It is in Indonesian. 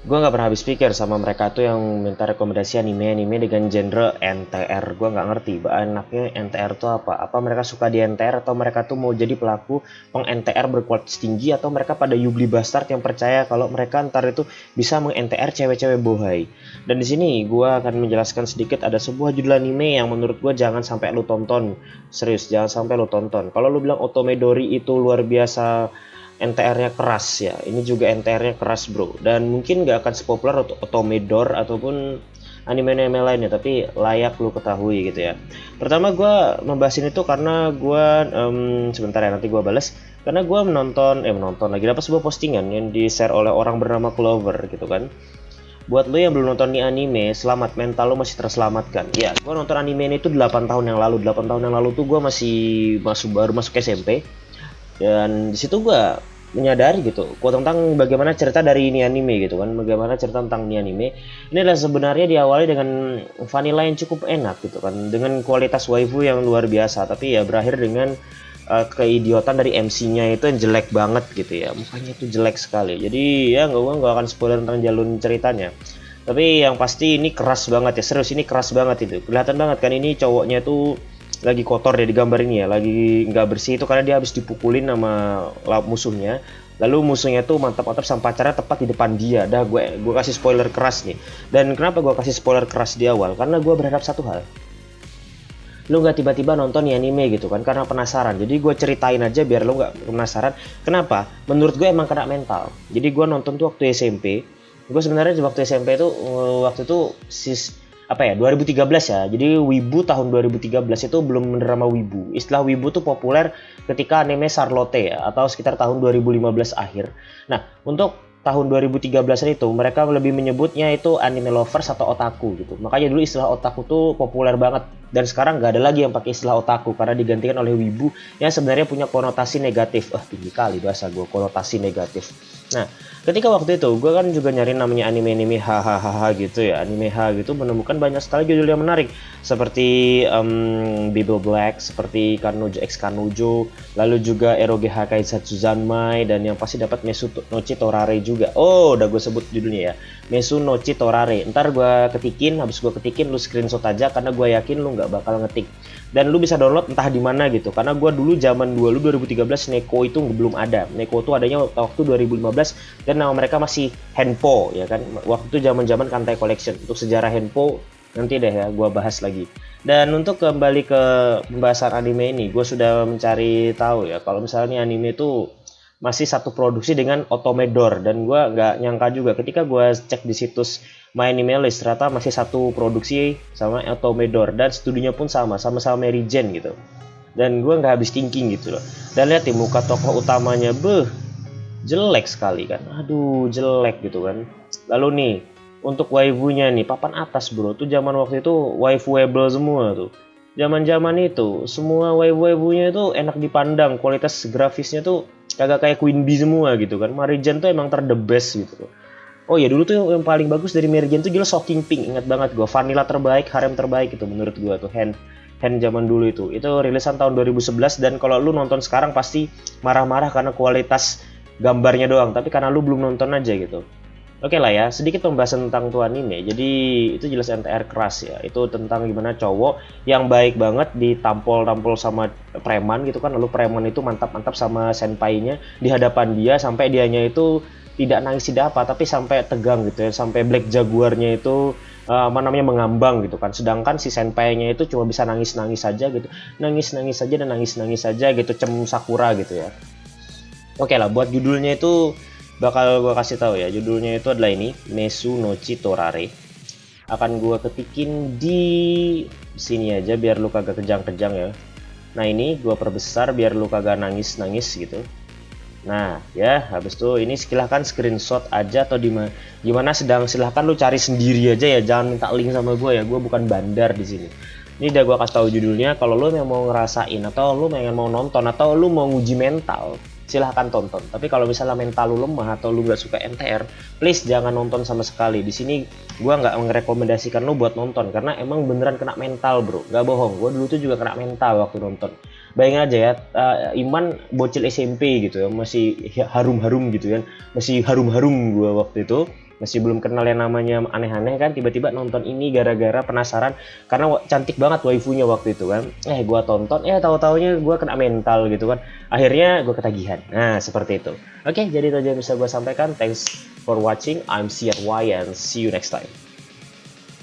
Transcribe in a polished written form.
gue nggak pernah habis pikir sama mereka tuh yang minta rekomendasi anime-anime dengan genre NTR. Gue nggak ngerti anaknya NTR tuh apa mereka suka di NTR atau mereka tuh mau jadi pelaku peng NTR berkualitas tinggi, atau mereka pada Yubli Bastard yang percaya kalau mereka ntar itu bisa meng NTR cewek-cewek bohai. Dan di sini gue akan menjelaskan sedikit, ada sebuah judul anime yang menurut gue jangan sampai lu tonton. Serius, jangan sampai lu tonton. Kalau lu bilang Otomedori itu luar biasa, NTR-nya keras ya, ini juga NTR-nya keras bro, dan mungkin gak akan sepopuler Otomedor ataupun anime-anime lainnya, tapi layak lu ketahui gitu ya. Pertama gue membahas ini tuh karena gue sebentar ya, nanti gue balas, karena gue menonton lagi dapat sebuah postingan yang di share oleh orang bernama Clover gitu kan. Buat lo yang belum nonton nih anime, selamat, mental lo masih terselamatkan. Ya, gue nonton anime ini tuh 8 tahun yang lalu. 8 tahun yang lalu tuh gue masih baru masuk SMP. Dan di situ gue menyadari gitu tentang bagaimana cerita dari ini anime gitu kan, bagaimana cerita tentang ini anime ini adalah sebenarnya diawali dengan vanilla yang cukup enak gitu kan, dengan kualitas waifu yang luar biasa, tapi ya berakhir dengan keidiotan dari MC-nya itu yang jelek banget gitu ya, mukanya itu jelek sekali. Jadi ya nggak akan spoiler tentang jalur ceritanya, tapi yang pasti ini keras banget ya, serius ini keras banget, itu kelihatan banget kan ini cowoknya tuh lagi kotor ya di gambar ini ya, lagi nggak bersih itu karena dia habis dipukulin sama musuhnya, lalu musuhnya tuh mantap-mantap sama pacarnya tepat di depan dia. Dah gue kasih spoiler keras nih. Dan kenapa gue kasih spoiler keras di awal, karena gue berharap satu hal, lu nggak tiba-tiba nonton nih anime gitu kan karena penasaran. Jadi gue ceritain aja biar lu nggak penasaran. Kenapa? Menurut gue emang kena mental. Jadi gue nonton tuh waktu SMP. Gue sebenarnya waktu SMP tuh waktu itu apa ya, 2013 ya. Jadi wibu tahun 2013 itu belum menerima wibu. Istilah wibu tuh populer ketika anime Charlotte ya, atau sekitar tahun 2015 akhir. Nah, untuk tahun 2013-an itu mereka lebih menyebutnya itu anime lovers atau otaku gitu. Makanya dulu istilah otaku tuh populer banget, dan sekarang nggak ada lagi yang pakai istilah otaku karena digantikan oleh wibu yang sebenarnya punya konotasi negatif. Tinggi kali bahasa gue, konotasi negatif. Nah, ketika waktu itu gue kan juga nyari namanya anime-anime hahaha gitu ya, anime H gitu, menemukan banyak sekali judul yang menarik seperti Bible Black, seperti Kanojo X Kanojo, lalu juga Eroge Hakai Satsuzanmai, dan yang pasti dapat Mesu Nochi Torare juga. Oh, udah gue sebut judulnya ya, Mesu Nochi Torare. Ntar gue ketikin, habis gue ketikin lu screenshot aja karena gue yakin lu nggak bakal ngetik. Dan lu bisa download entah di mana gitu. Karena gue dulu zaman 2013 Neko itu belum ada. Neko itu adanya waktu 2015 dan nama mereka masih Henpo ya kan. Waktu itu zaman-zaman Kantai Collection. Untuk sejarah Henpo nanti deh ya gue bahas lagi. Dan untuk kembali ke pembahasan anime ini, gue sudah mencari tahu ya kalau misalnya anime itu masih satu produksi dengan Otomedor, dan gue nggak nyangka juga ketika gue cek di situs My Anime List ternyata masih satu produksi sama Otomedor, dan studionya pun sama-sama Mary Jane gitu. Dan gue nggak habis thinking gitu loh, dan lihat di muka tokoh utamanya jelek sekali kan, aduh jelek gitu kan. Lalu nih untuk waifunya nih papan atas bro, tuh zaman waktu itu waifuable semua tuh. Zaman-zaman itu semua waifu-waifunya itu enak dipandang, kualitas grafisnya tuh kagak kayak Queen Bee semua gitu kan. Marijan tuh emang the best gitu. Oh ya, dulu tuh yang paling bagus dari Marijan tuh jelas Shocking Pink, ingat banget gue. Vanilla terbaik, harem terbaik itu menurut gue tuh. Hand zaman dulu itu rilisan tahun 2011, dan kalau lu nonton sekarang pasti marah-marah karena kualitas gambarnya doang, tapi karena lu belum nonton aja gitu. Oke lah ya, sedikit pembahasan tentang tuh anime. Jadi itu jelas NTR keras ya. Itu tentang gimana cowok yang baik banget ditampol-tampol sama preman gitu kan. Lalu preman itu mantap-mantap sama senpainya di hadapan dia, sampai dianya itu tidak nangis tidak apa, tapi sampai tegang gitu ya. Sampai Black Jaguarnya itu mengambang gitu kan. Sedangkan si senpainya itu cuma bisa nangis-nangis saja gitu. Nangis-nangis saja dan nangis-nangis saja gitu, Cem Sakura gitu ya. Oke lah, buat judulnya itu bakal gue kasih tahu ya, judulnya itu adalah ini Mesu Nochi Torare. Akan gue ketikin di sini aja biar lu kagak kejang-kejang ya. Nah ini gue perbesar biar lu kagak nangis-nangis gitu. Nah ya, habis itu ini silahkan screenshot aja atau gimana sedang, silahkan lu cari sendiri aja ya, jangan minta link sama gue ya, gue bukan bandar di sini. Ini udah gue kasih tahu judulnya. Kalau lu yang mau ngerasain atau lu pengen mau nonton atau lu mau nguji mental, silahkan tonton. Tapi kalau misalnya mental lu lemah atau lu gak suka NTR, please jangan nonton sama sekali. Di sini gue nggak merekomendasikan lu buat nonton karena emang beneran kena mental bro, gak bohong. Gue dulu tuh juga kena mental waktu nonton. Bayangin aja ya, Iman bocil SMP gitu ya, masih harum-harum gitu kan, masih harum-harum gue waktu itu. masih belum kenal yang namanya aneh-aneh kan, tiba-tiba nonton ini gara-gara penasaran karena cantik banget waifunya waktu itu kan. Gua tonton, tahu-taunya gua kena mental gitu kan. Akhirnya gua ketagihan. Nah, seperti itu. Oke, jadi itu aja yang bisa gua sampaikan. Thanks for watching. I'm CRY and see you next time.